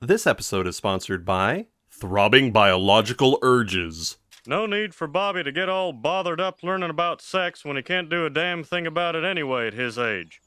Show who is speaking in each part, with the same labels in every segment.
Speaker 1: This episode is sponsored by Throbbing Biological Urges.
Speaker 2: No need for Bobby to get all bothered up learning about sex when he can't do a damn thing about it anyway at his age.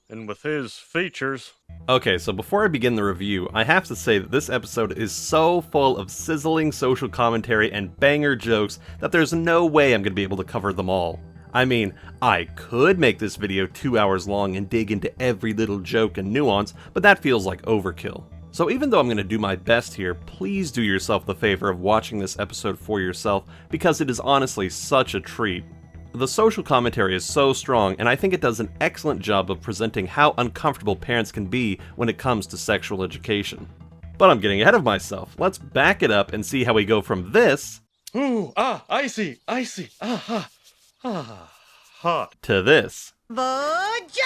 Speaker 2: And with his features...
Speaker 1: Okay, so before I begin the review, I have to say that this episode is so full of sizzling social commentary and banger jokes that there's no way I'm going to be able to cover them all. I mean, I could make this video 2 hours long and dig into every little joke and nuance, but that feels like overkill. So even though I'm going to do my best here, please do yourself the favor of watching this episode for yourself, because it is honestly such a treat. The social commentary is so strong, and I think it does an excellent job of presenting how uncomfortable parents can be when it comes to sexual education. But I'm getting ahead of myself. Let's back it up and see how we go from this...
Speaker 2: Ooh, icy, hot.
Speaker 1: ...to this.
Speaker 3: Vagina!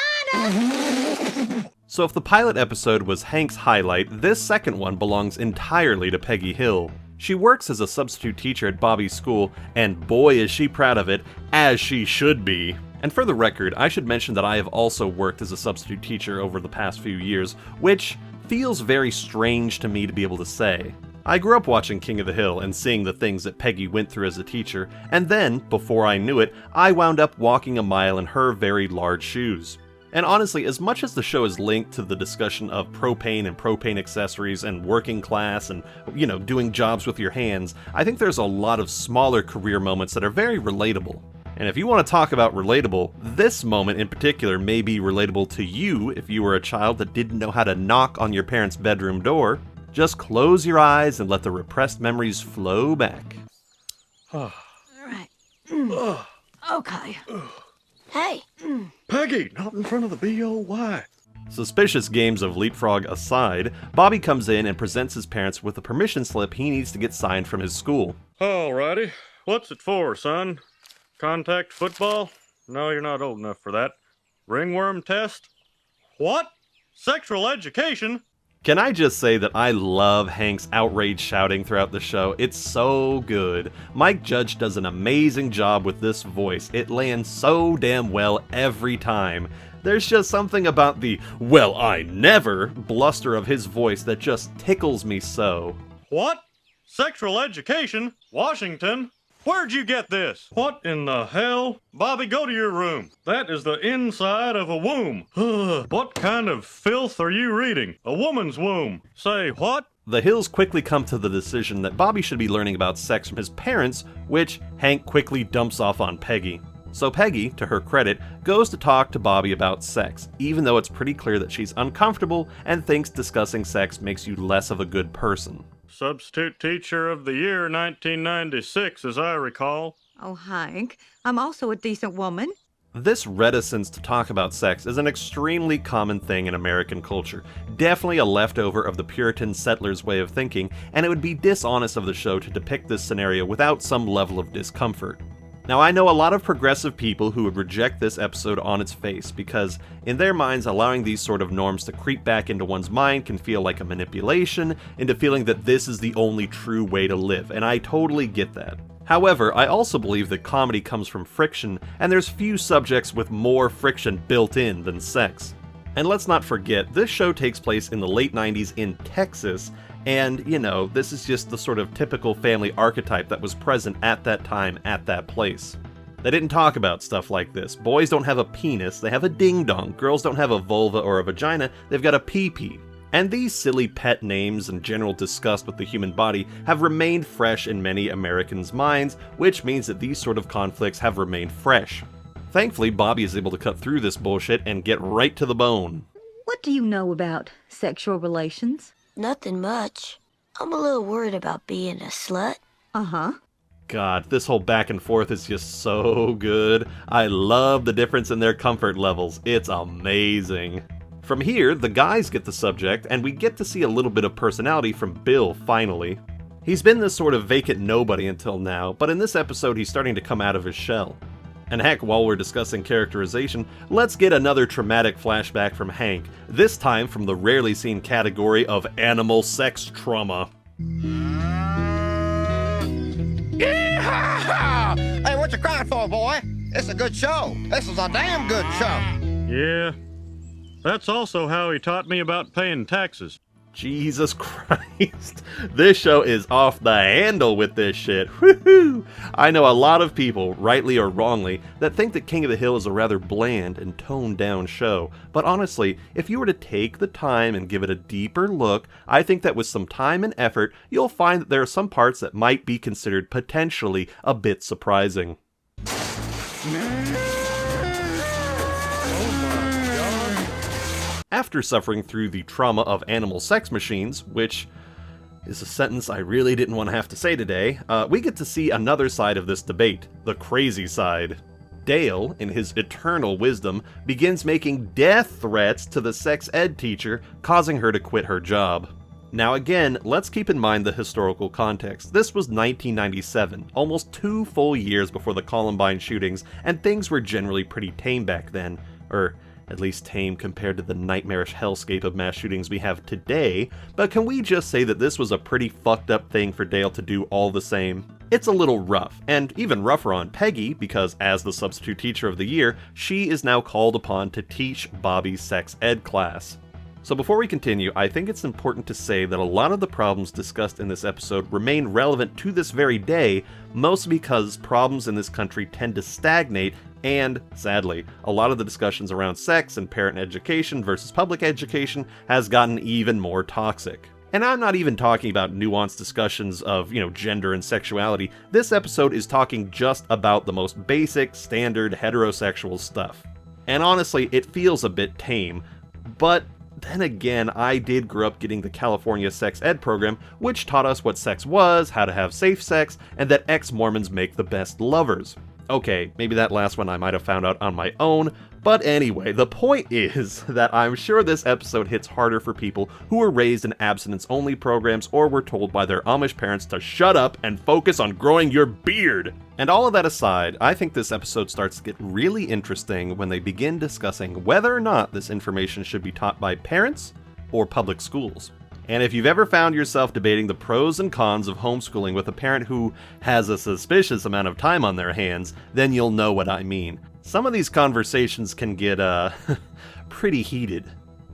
Speaker 1: So if the pilot episode was Hank's highlight, this second one belongs entirely to Peggy Hill. She works as a substitute teacher at Bobby's school, and boy is she proud of it, as she should be. And for the record, I should mention that I have also worked as a substitute teacher over the past few years, which feels very strange to me to be able to say. I grew up watching King of the Hill and seeing the things that Peggy went through as a teacher, and then, before I knew it, I wound up walking a mile in her very large shoes. And honestly, as much as the show is linked to the discussion of propane and propane accessories and working class and, doing jobs with your hands, I think there's a lot of smaller career moments that are very relatable. And if you want to talk about relatable, this moment in particular may be relatable to you if you were a child that didn't know how to knock on your parents' bedroom door. Just close your eyes and let the repressed memories flow back.
Speaker 3: All right. Okay. Hey.
Speaker 2: Peggy, not in front of the B.O.Y.
Speaker 1: Suspicious games of leapfrog aside, Bobby comes in and presents his parents with a permission slip he needs to get signed from his school.
Speaker 2: Alrighty. What's it for, son? Contact football? No, you're not old enough for that. Ringworm test? What? Sexual education?
Speaker 1: Can I just say that I love Hank's outrage shouting throughout the show? It's so good. Mike Judge does an amazing job with this voice. It lands so damn well every time. There's just something about the, well, I never bluster of his voice that just tickles me so.
Speaker 2: What? Sexual education? Washington? Where'd you get this? What in the hell? Bobby, go to your room. That is the inside of a womb. What kind of filth are you reading? A woman's womb. Say what?
Speaker 1: The Hills quickly come to the decision that Bobby should be learning about sex from his parents, which Hank quickly dumps off on Peggy. So Peggy, to her credit, goes to talk to Bobby about sex, even though it's pretty clear that she's uncomfortable and thinks discussing sex makes you less of a good person.
Speaker 2: Substitute Teacher of the Year 1996, as I recall.
Speaker 3: Oh, Hank, I'm also a decent woman.
Speaker 1: This reticence to talk about sex is an extremely common thing in American culture, definitely a leftover of the Puritan settlers' way of thinking, and it would be dishonest of the show to depict this scenario without some level of discomfort. Now, I know a lot of progressive people who would reject this episode on its face because, in their minds, allowing these sort of norms to creep back into one's mind can feel like a manipulation into feeling that this is the only true way to live, and I totally get that. However, I also believe that comedy comes from friction, and there's few subjects with more friction built in than sex. And let's not forget, this show takes place in the late 90s in Texas, and, this is just the sort of typical family archetype that was present at that time, at that place. They didn't talk about stuff like this. Boys don't have a penis, they have a ding-dong. Girls don't have a vulva or a vagina, they've got a pee-pee. And these silly pet names and general disgust with the human body have remained fresh in many Americans' minds, which means that these sort of conflicts have remained fresh. Thankfully, Bobby is able to cut through this bullshit and get right to the bone.
Speaker 3: What do you know about sexual relations?
Speaker 4: Nothing much. I'm a little worried about being a slut.
Speaker 3: Uh-huh.
Speaker 1: God, this whole back and forth is just so good. I love the difference in their comfort levels. It's amazing. From here, the guys get the subject, and we get to see a little bit of personality from Bill, finally. He's been this sort of vacant nobody until now, but in this episode he's starting to come out of his shell. And heck, while we're discussing characterization, let's get another traumatic flashback from Hank, this time from the rarely seen category of animal sex trauma.
Speaker 5: Yeehaw! Hey, what you crying for, boy? It's a good show. This is a damn good show.
Speaker 2: Yeah. That's also how he taught me about paying taxes.
Speaker 1: Jesus Christ. This show is off the handle with this shit. Woohoo! I know a lot of people, rightly or wrongly, that think that King of the Hill is a rather bland and toned down show. But honestly, if you were to take the time and give it a deeper look, I think that with some time and effort, you'll find that there are some parts that might be considered potentially a bit surprising. After suffering through the trauma of animal sex machines, which is a sentence I really didn't want to have to say today, we get to see another side of this debate, the crazy side. Dale, in his eternal wisdom, begins making death threats to the sex ed teacher, causing her to quit her job. Now again, let's keep in mind the historical context. This was 1997, almost 2 full years before the Columbine shootings, and things were generally pretty tame back then, or at least tame compared to the nightmarish hellscape of mass shootings we have today, but can we just say that this was a pretty fucked up thing for Dale to do all the same? It's a little rough, and even rougher on Peggy, because as the substitute teacher of the year, she is now called upon to teach Bobby's sex ed class. So before we continue, I think it's important to say that a lot of the problems discussed in this episode remain relevant to this very day, mostly because problems in this country tend to stagnate, and, sadly, a lot of the discussions around sex and parent education versus public education has gotten even more toxic. And I'm not even talking about nuanced discussions of, gender and sexuality. This episode is talking just about the most basic, standard, heterosexual stuff. And honestly, it feels a bit tame, but then again, I did grow up getting the California sex ed program, which taught us what sex was, how to have safe sex, and that ex-Mormons make the best lovers. Okay, maybe that last one I might have found out on my own, but anyway, the point is that I'm sure this episode hits harder for people who were raised in abstinence-only programs or were told by their Amish parents to shut up and focus on growing your beard. And all of that aside, I think this episode starts to get really interesting when they begin discussing whether or not this information should be taught by parents or public schools. And if you've ever found yourself debating the pros and cons of homeschooling with a parent who has a suspicious amount of time on their hands, then you'll know what I mean. Some of these conversations can get, pretty heated.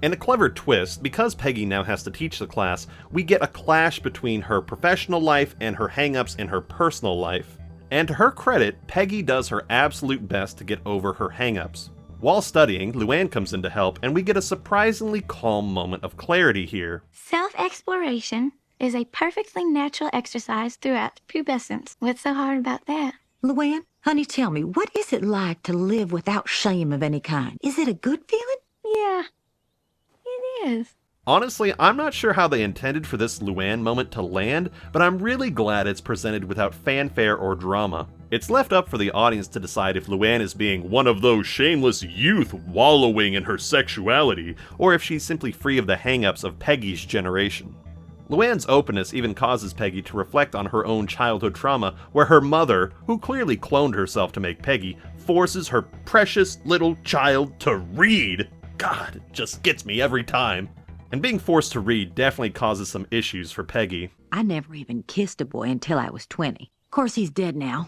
Speaker 1: In a clever twist, because Peggy now has to teach the class, we get a clash between her professional life and her hang-ups in her personal life. And to her credit, Peggy does her absolute best to get over her hang-ups. While studying, Luann comes in to help, and we get a surprisingly calm moment of clarity here.
Speaker 6: Self-exploration is a perfectly natural exercise throughout pubescence. What's so hard about that?
Speaker 3: Luann, honey, tell me, what is it like to live without shame of any kind? Is it a good feeling?
Speaker 6: Yeah, it is.
Speaker 1: Honestly, I'm not sure how they intended for this Luann moment to land, but I'm really glad it's presented without fanfare or drama. It's left up for the audience to decide if Luann is being one of those shameless youth wallowing in her sexuality, or if she's simply free of the hang-ups of Peggy's generation. Luann's openness even causes Peggy to reflect on her own childhood trauma, where her mother, who clearly cloned herself to make Peggy, forces her precious little child to read. God, it just gets me every time. And being forced to read definitely causes some issues for Peggy.
Speaker 3: I never even kissed a boy until I was 20. Of course, he's dead now.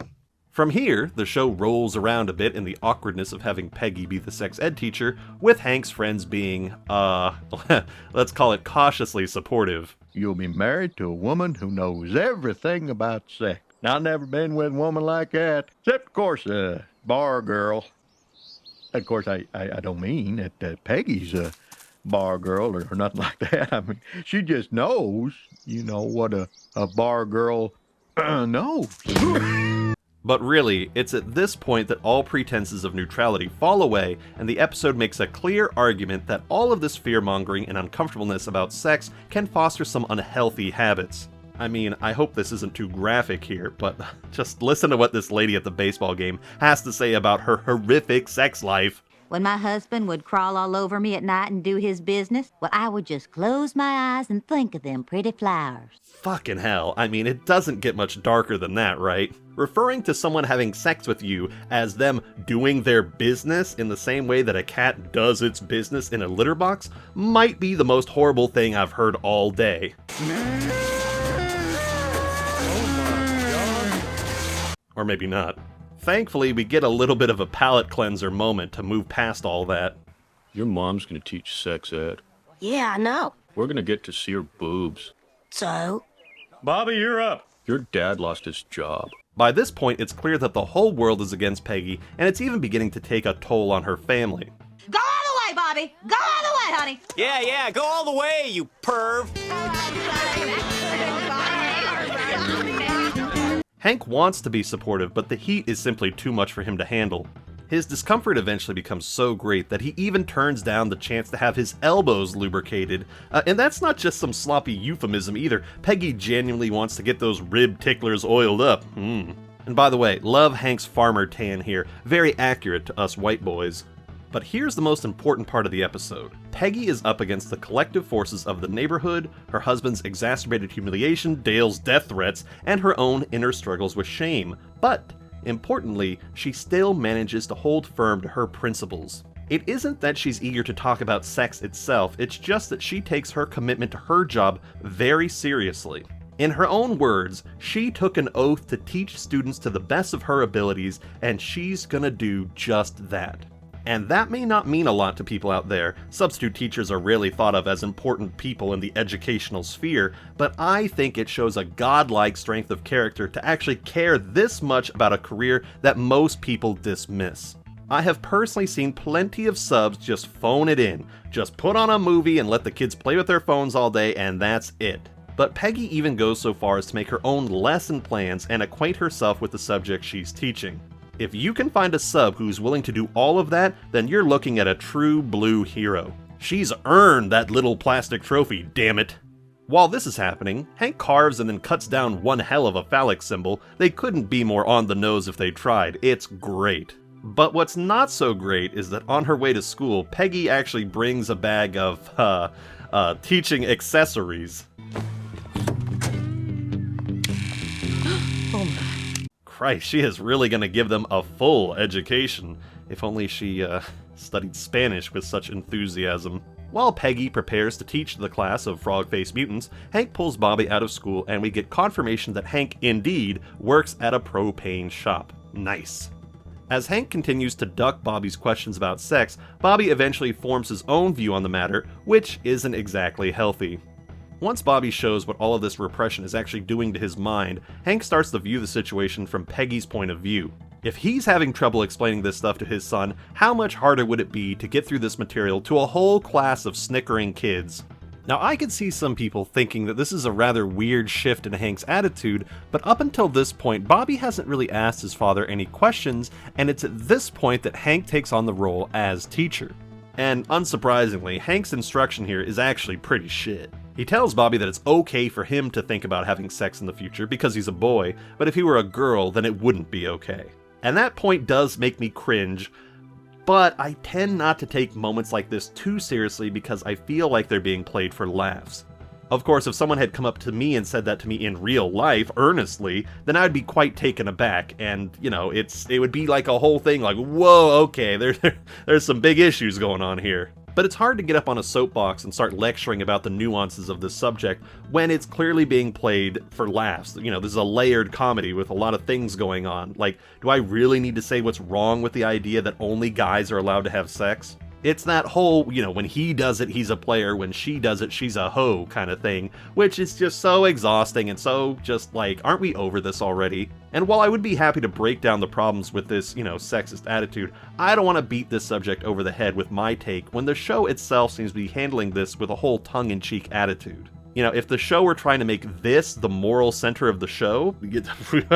Speaker 1: From here, the show rolls around a bit in the awkwardness of having Peggy be the sex ed teacher, with Hank's friends being, let's call it cautiously supportive.
Speaker 7: You'll be married to a woman who knows everything about sex. Now, I've never been with a woman like that, except, of course, a bar girl. Of course, I don't mean that Peggy's a bar girl or nothing like that. I mean, she just knows, what a bar girl knows.
Speaker 1: But really, it's at this point that all pretenses of neutrality fall away, and the episode makes a clear argument that all of this fear-mongering and uncomfortableness about sex can foster some unhealthy habits. I mean, I hope this isn't too graphic here, but just listen to what this lady at the baseball game has to say about her horrific sex life.
Speaker 8: When my husband would crawl all over me at night and do his business, well, I would just close my eyes and think of them pretty flowers.
Speaker 1: Fucking hell, I mean, it doesn't get much darker than that, right? Referring to someone having sex with you as them doing their business in the same way that a cat does its business in a litter box might be the most horrible thing I've heard all day. Or maybe not. Thankfully, we get a little bit of a palate cleanser moment to move past all that.
Speaker 9: Your mom's gonna teach sex ed.
Speaker 4: Yeah, I know.
Speaker 2: We're gonna get to see her boobs.
Speaker 4: So?
Speaker 2: Bobby, you're up. Your dad lost his job.
Speaker 1: By this point, it's clear that the whole world is against Peggy, and it's even beginning to take a toll on her family.
Speaker 8: Go all the way, Bobby! Go all the way, honey!
Speaker 9: Yeah, go all the way, you perv!
Speaker 1: Hank wants to be supportive, but the heat is simply too much for him to handle. His discomfort eventually becomes so great that he even turns down the chance to have his elbows lubricated. And that's not just some sloppy euphemism either. Peggy genuinely wants to get those rib ticklers oiled up. And by the way, love Hank's farmer tan here. Very accurate to us white boys. But here's the most important part of the episode. Peggy is up against the collective forces of the neighborhood, her husband's exacerbated humiliation, Dale's death threats, and her own inner struggles with shame. But importantly, she still manages to hold firm to her principles. It isn't that she's eager to talk about sex itself, it's just that she takes her commitment to her job very seriously. In her own words, she took an oath to teach students to the best of her abilities, and she's gonna do just that. And that may not mean a lot to people out there. Substitute teachers are rarely thought of as important people in the educational sphere, but I think it shows a godlike strength of character to actually care this much about a career that most people dismiss. I have personally seen plenty of subs just phone it in. Just put on a movie and let the kids play with their phones all day, and that's it. But Peggy even goes so far as to make her own lesson plans and acquaint herself with the subject she's teaching. If you can find a sub who's willing to do all of that, then you're looking at a true blue hero. She's earned that little plastic trophy, damn it. While this is happening, Hank carves and then cuts down one hell of a phallic symbol. They couldn't be more on the nose if they tried. It's great. But what's not so great is that on her way to school, Peggy actually brings a bag of, teaching accessories.
Speaker 3: Oh my.
Speaker 1: Christ, she is really gonna give them a full education. If only she, studied Spanish with such enthusiasm. While Peggy prepares to teach the class of frog-faced mutants, Hank pulls Bobby out of school and we get confirmation that Hank, indeed, works at a propane shop. Nice. As Hank continues to duck Bobby's questions about sex, Bobby eventually forms his own view on the matter, which isn't exactly healthy. Once Bobby shows what all of this repression is actually doing to his mind, Hank starts to view the situation from Peggy's point of view. If he's having trouble explaining this stuff to his son, how much harder would it be to get through this material to a whole class of snickering kids? Now, I could see some people thinking that this is a rather weird shift in Hank's attitude, but up until this point, Bobby hasn't really asked his father any questions, and it's at this point that Hank takes on the role as teacher. And unsurprisingly, Hank's instruction here is actually pretty shit. He tells Bobby that it's okay for him to think about having sex in the future because he's a boy, but if he were a girl, then it wouldn't be okay. And that point does make me cringe, but I tend not to take moments like this too seriously because I feel like they're being played for laughs. Of course, if someone had come up to me and said that to me in real life, earnestly, then I'd be quite taken aback, and, you know, it would be like a whole thing like, whoa, okay, there's some big issues going on here. But it's hard to get up on a soapbox and start lecturing about the nuances of this subject when it's clearly being played for laughs. You know, this is a layered comedy with a lot of things going on. Like, do I really need to say what's wrong with the idea that only guys are allowed to have sex? It's that whole, you know, when he does it, he's a player, when she does it, she's a hoe kind of thing, which is just so exhausting and so just like, aren't we over this already? And while I would be happy to break down the problems with this, you know, sexist attitude, I don't want to beat this subject over the head with my take when the show itself seems to be handling this with a whole tongue-in-cheek attitude. You know, if the show were trying to make this the moral center of the show,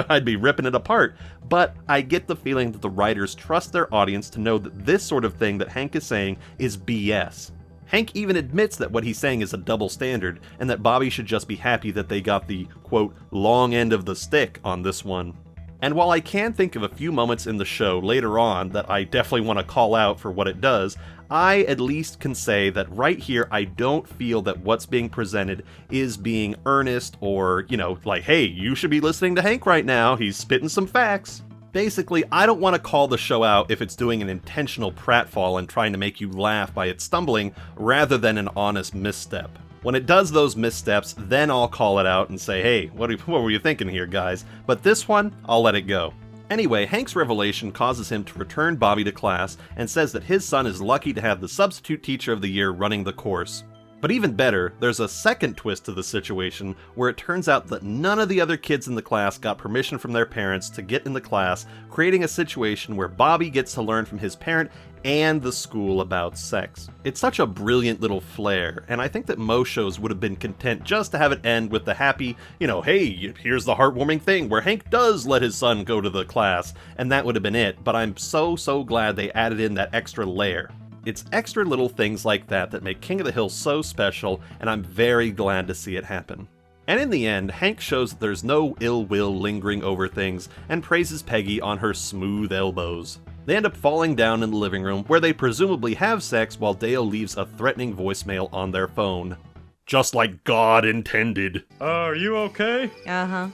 Speaker 1: I'd be ripping it apart. But I get the feeling that the writers trust their audience to know that this sort of thing that Hank is saying is BS. Hank even admits that what he's saying is a double standard, and that Bobby should just be happy that they got the, quote, long end of the stick on this one. And while I can think of a few moments in the show later on that I definitely want to call out for what it does, I at least can say that right here I don't feel that what's being presented is being earnest or, you know, like, hey, you should be listening to Hank right now, he's spitting some facts. Basically, I don't want to call the show out if it's doing an intentional pratfall and trying to make you laugh by its stumbling rather than an honest misstep. When it does those missteps, then I'll call it out and say, hey, what were you thinking here, guys? But this one, I'll let it go. Anyway, Hank's revelation causes him to return Bobby to class and says that his son is lucky to have the substitute teacher of the year running the course. But even better, there's a second twist to the situation where it turns out that none of the other kids in the class got permission from their parents to get in the class, creating a situation where Bobby gets to learn from his parent and the school about sex. It's such a brilliant little flair, and I think that most shows would have been content just to have it end with the happy, hey, here's the heartwarming thing where Hank does let his son go to the class, and that would have been it, but I'm so glad they added in that extra layer. It's extra little things like that that make King of the Hill so special, and I'm very glad to see it happen. And in the end, Hank shows that there's no ill will lingering over things, and praises Peggy on her smooth elbows. They end up falling down in the living room, where they presumably have sex while Dale leaves a threatening voicemail on their phone. Just like God intended.
Speaker 2: Are you okay?
Speaker 3: Uh-huh.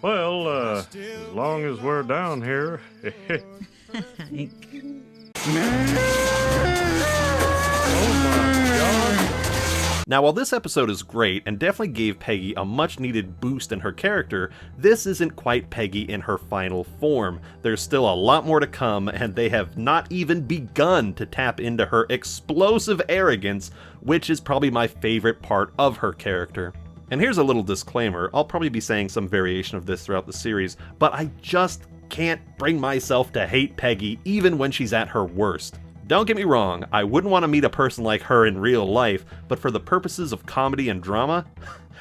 Speaker 2: Well, as long as we're down here.
Speaker 1: Now, while this episode is great and definitely gave Peggy a much-needed boost in her character, this isn't quite Peggy in her final form. There's still a lot more to come, and they have not even begun to tap into her explosive arrogance, which is probably my favorite part of her character. And here's a little disclaimer, I'll probably be saying some variation of this throughout the series, but I just can't bring myself to hate Peggy even when she's at her worst. Don't get me wrong, I wouldn't want to meet a person like her in real life, but for the purposes of comedy and drama,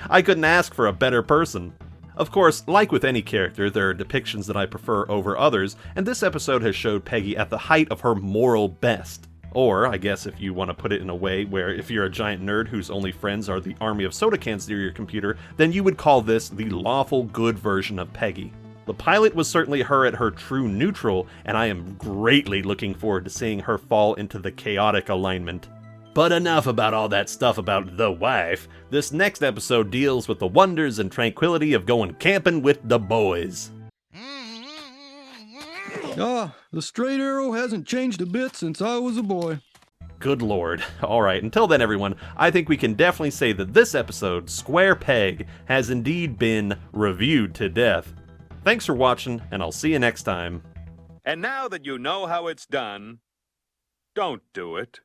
Speaker 1: I couldn't ask for a better person. Of course, like with any character, there are depictions that I prefer over others, and this episode has showed Peggy at the height of her moral best. Or, I guess if you want to put it in a way where if you're a giant nerd whose only friends are the army of soda cans near your computer, then you would call this the lawful good version of Peggy. The pilot was certainly her at her true neutral, and I am greatly looking forward to seeing her fall into the chaotic alignment. But enough about all that stuff about the wife. This next episode deals with the wonders and tranquility of going camping with the boys.
Speaker 10: The straight arrow hasn't changed a bit since I was a boy.
Speaker 1: Good lord. Alright, until then everyone, I think we can definitely say that this episode, Square Peg, has indeed been reviewed to death. Thanks for watching, and I'll see you next time.
Speaker 11: And now that you know how it's done, don't do it.